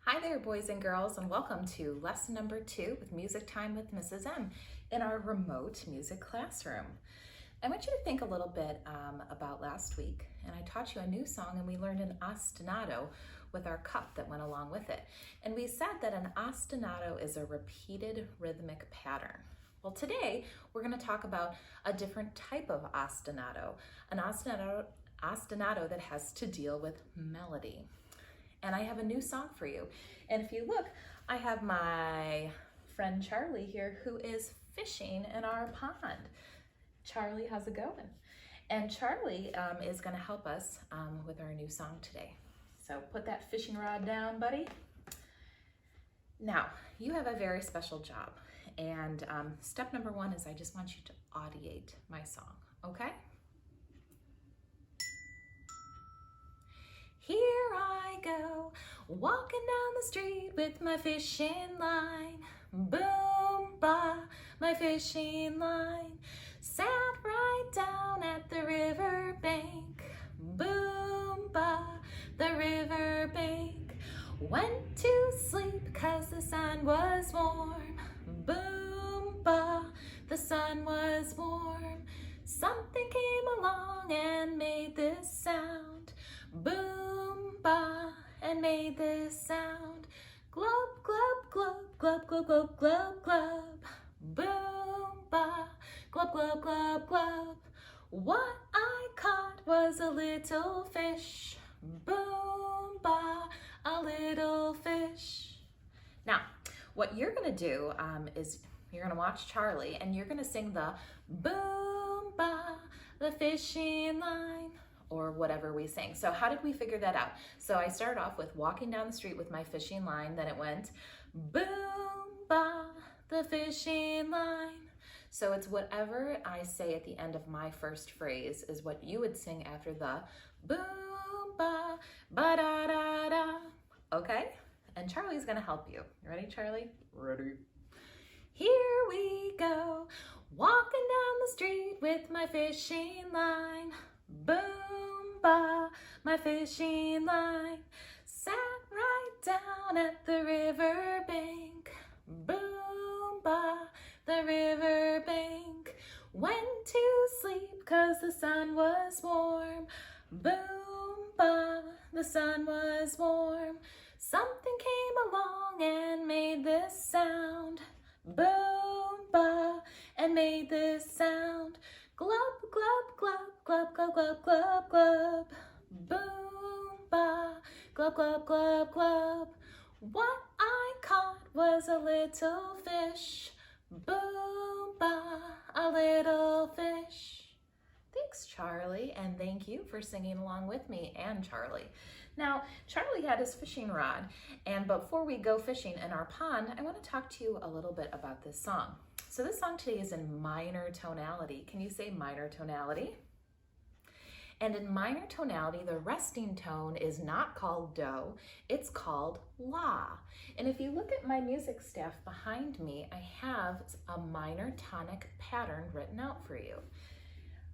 Hi there, boys and girls, and welcome to lesson number 2 with Music Time with Mrs. M in our remote music classroom. I want you to think a little bit about last week, and I taught you a new song and we learned an ostinato with our cup that went along with it. And we said that an ostinato is a repeated rhythmic pattern. Well, today we're going to talk about a different type of ostinato, an ostinato that has to deal with melody. And I have a new song for you. And if you look, I have my friend Charlie here who is fishing in our pond. Charlie, how's it going? And Charlie is going to help us with our new song today. So put that fishing rod down, buddy. Now, you have a very special job. And step number 1 is I just want you to audiate my song, okay? Here I go, walking down the street with my fishing line. Boom, ba, my fishing line. Sat right down at the river bank. Boom, ba, the river bank. Went to sleep 'cause the sun was warm. Boom, ba, the sun was warm. Something came along and made this sound. Boom, ba, and made this sound. Glub, glub, glub, glub, glub, glub, glub, glub. Boom, ba, glub, glub, glub, glub. What I caught was a little fish. Boom, ba, a little fish. Now, what you're gonna do is you're gonna watch Charlie and you're gonna sing the boom, ba, the fishing line, or whatever we sing. So how did we figure that out? So I started off with walking down the street with my fishing line, then it went boom, ba, the fishing line. So it's whatever I say at the end of my first phrase is what you would sing after the boom, ba, ba da da da. Okay? And Charlie's gonna help you. You ready, Charlie? Ready. Here we go, walking down the street with my fishing line. Boom, ba, my fishing line. Sat right down at the river bank. Boom, ba, the river bank. Went to sleep 'cause the sun was warm. Boom, ba, the sun was warm. Something came along and made this sound. Boom, ba, and made this sound. Glub, glub, glub, glub, glub, glub, glub, glub. Boom, ba, glub, glub, glub, glub. What I caught was a little fish. Boom, ba, a little fish. Thanks, Charlie, and thank you for singing along with me and Charlie. Now, Charlie had his fishing rod, and before we go fishing in our pond, I want to talk to you a little bit about this song. So this song today is in minor tonality. Can you say minor tonality? And in minor tonality, the resting tone is not called do, it's called la. And if you look at my music staff behind me, I have a minor tonic pattern written out for you.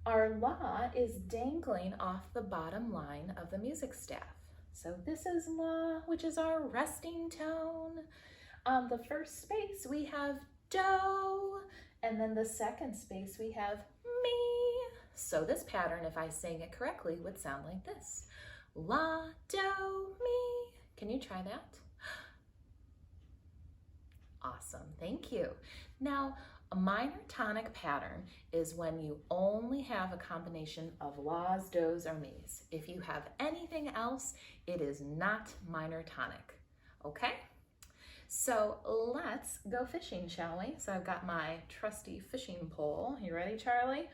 Our la is dangling off the bottom line of the music staff. So this is la, which is our resting tone. On the first space, we have do, and then the second space, we have mi. So this pattern, if I sang it correctly, would sound like this. La, do, mi. Can you try that? Awesome, thank you. Now, a minor tonic pattern is when you only have a combination of la's, do's, or mi's. If you have anything else, it is not minor tonic, okay? So let's go fishing, shall we? So I've got my trusty fishing pole. You ready, Charlie?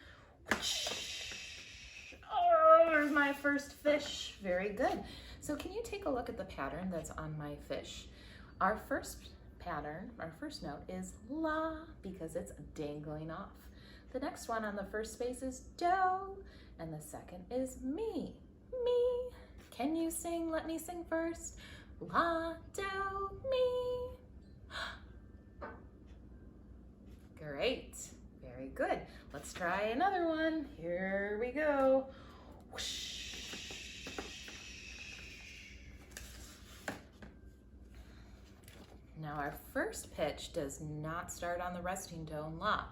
Oh, there's my first fish. Very good. So can you take a look at the pattern that's on my fish? Our first pattern, our first note is la because it's dangling off. The next one on the first space is do, and the second is mi, mi. Can you sing? Let me sing first. La, do, mi. Great, very good. Let's try another one. Here we go. Whoosh. first pitch does not start on the resting tone La.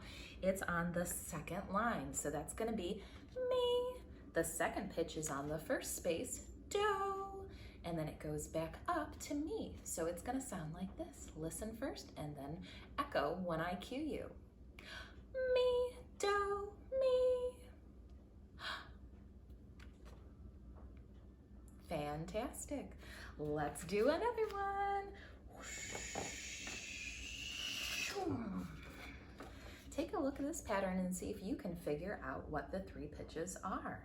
It's on the second line, so that's gonna be me. The second pitch is on the first space, Do, and then it goes back up to me. So it's gonna sound like this. Listen first and then echo when I cue you. Me, do, me. Fantastic. Let's do another one. Take a look at this pattern and see if you can figure out what the 3 pitches are.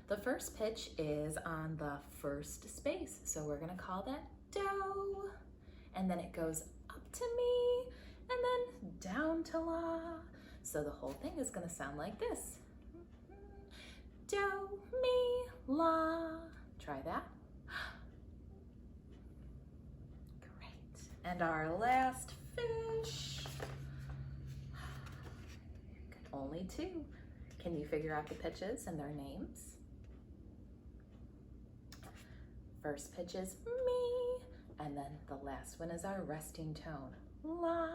The first pitch is on the first space, so we're gonna call that Do, and then it goes up to me, and then down to La. So the whole thing is gonna sound like this. Do, mi, La. Try that. Great. And our last fish. Only 2. Can you figure out the pitches and their names? First pitch is me, and then the last one is our resting tone, La.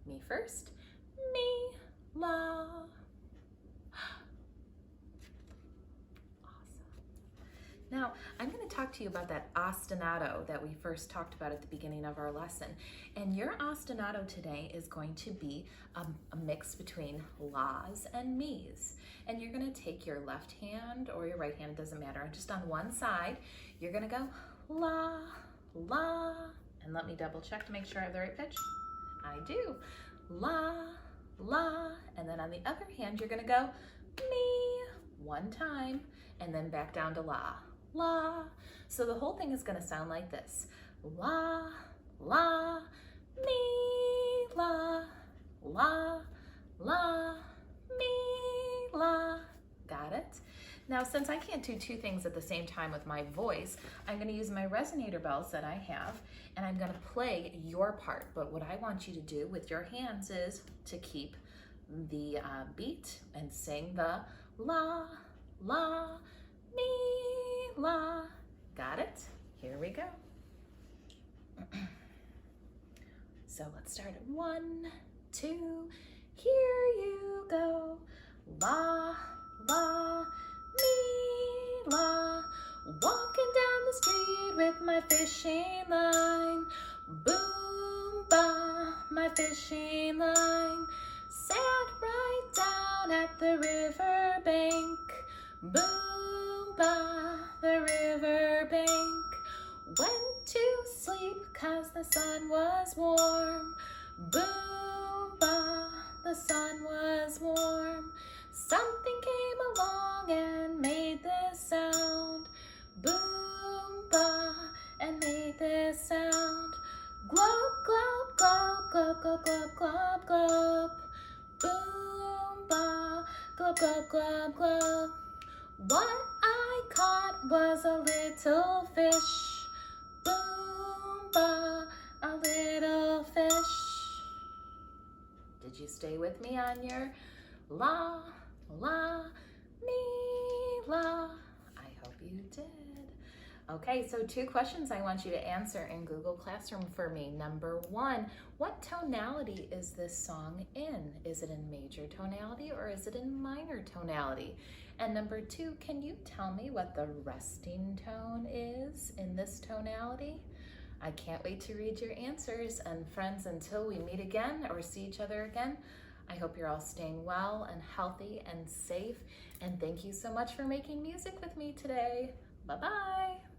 Me first, me, La. Now, I'm going to talk to you about that ostinato that we first talked about at the beginning of our lesson. And your ostinato today is going to be a mix between La's and me's. And you're going to take your left hand or your right hand, it doesn't matter, just on one side, you're going to go La, La. And let me double check to make sure I have the right pitch. I do. La, La. And then on the other hand, you're going to go me one time and then back down to La. La. So the whole thing is going to sound like this. La, La, me, La, La, La, me, La. Got it? Now, since I can't do 2 things at the same time with my voice, I'm going to use my resonator bells that I have, and I'm going to play your part. But what I want you to do with your hands is to keep the beat and sing the La, La, me, La. Got it? Here we go. So let's start at 1, 2, here you go. La, La, me, La. Walking down the street with my fishing line. Boom, ba, my fishing line. Sat right down at the river bank. Boom, ba, the river bank. Went to sleep 'cause the sun was warm. Boom, ba, the sun was warm. Something came along and made this sound. Boom, ba, and made this sound. Glub, glub, glub, glub, glub, glub, glub, glub. Boom, ba, glub, glub, glub, glub. What I caught was a little fish. Boom, ba, a little fish. Did you stay with me on your La, La, me, La? I hope you did. Okay, so 2 questions I want you to answer in Google Classroom for me. Number 1, what tonality is this song in? Is it in major tonality or is it in minor tonality? And number 2, can you tell me what the resting tone is in this tonality? I can't wait to read your answers. And friends, until we meet again or see each other again, I hope you're all staying well and healthy and safe. And thank you so much for making music with me today. Bye-bye.